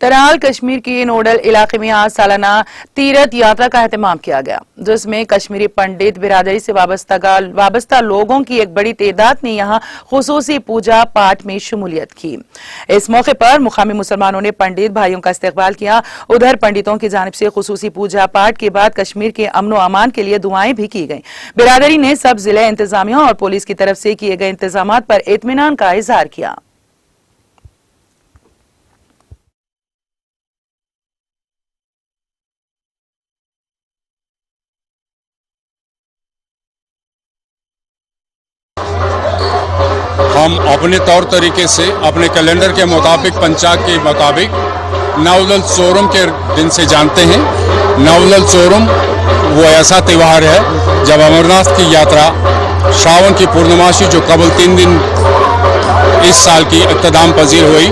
तराल कश्मीर के नोडल इलाके में आज सालाना तीरथ यात्रा का एहतमाम किया गया, जिसमें कश्मीरी पंडित बिरादरी से वाबस्ता लोगों की एक बड़ी तादाद ने यहां खुसूसी पूजा पाठ में शमूलियत की। इस मौके पर मुकामी मुसलमानों ने पंडित भाइयों का इस्तकबाल किया। उधर पंडितों की जानिब से खुसूसी पूजा पाठ के बाद कश्मीर के अमन व अमान के लिए दुआएं भी की गईं। बिरादरी ने सब जिले इंतजामिया और पुलिस की तरफ से किए गए इंतजामात पर इत्मीनान का इजहार किया। हम अपने तौर तरीके से अपने कैलेंडर के मुताबिक पंचांग के मुताबिक नवलल चोरम के दिन से जानते हैं। नवलल चोरम वो ऐसा त्यौहार है जब अमरनाथ की यात्रा श्रावण की पूर्णमासी जो कबल 3 दिन इस साल की इख्तिताम पजीर हुई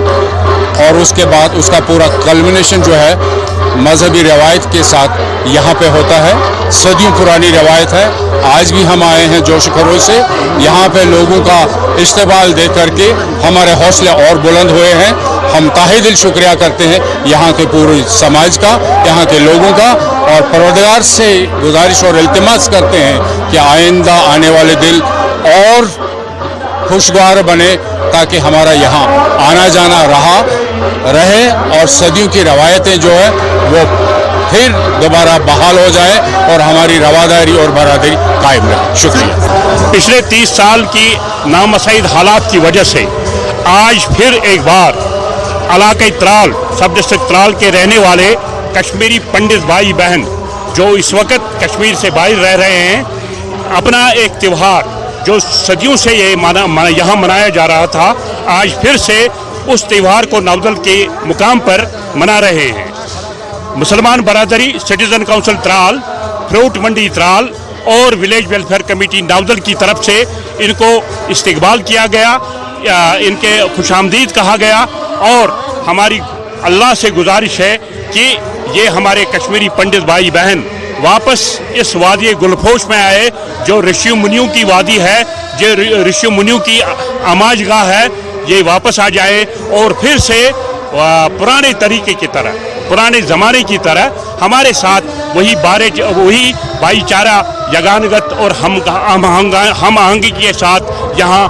और उसके बाद उसका पूरा कल्मिनेशन जो है मजहबी रवायत के साथ यहाँ पे होता है। सदियों पुरानी रवायत है। आज भी हम आए हैं जोश खरोश से, यहाँ पे लोगों का इस्तकबाल देख करके हमारे हौसले और बुलंद हुए हैं। हम ताहे दिल शुक्रिया करते हैं यहाँ के पूरे समाज का, यहाँ के लोगों का, और परवरदिगार से गुजारिश और इल्तिमास करते हैं कि आइंदा आने वाले दिन और खुशगवार बने ताकि हमारा यहाँ आना जाना रहे और सदियों की रवायतें जो है वो फिर दोबारा बहाल हो जाए और हमारी रवादारी और बरादरी कायम रहे। शुक्रिया। पिछले 30 साल की नामसईद हालात की वजह से आज फिर एक बार इलाके त्राल सब डिस्ट्रिक्ट त्राल के रहने वाले कश्मीरी पंडित भाई बहन जो इस वक्त कश्मीर से बाहर रह रहे हैं, अपना एक त्यौहार जो सदियों से ये यहाँ मनाया जा रहा था, आज फिर से उस त्यौहार को नवदल के मुकाम पर मना रहे हैं। मुसलमान बरादरी, सिटीजन काउंसिल त्राल, फ्रूट मंडी त्राल और विलेज वेलफेयर कमेटी नवदल की तरफ से इनको इस्तकबाल किया गया, इनके खुशामदीद कहा गया और हमारी अल्लाह से गुजारिश है कि ये हमारे कश्मीरी पंडित भाई बहन वापस इस वादी गुलफोश में आए जो ऋषि मुनियों की वादी है, जो ऋषि मुनियों की आमाजगाह है, ये वापस आ जाए और फिर से पुराने तरीके की तरह, पुराने ज़माने की तरह हमारे साथ वही भाईचारा, यगानगत और हम आहंगी के साथ यहाँ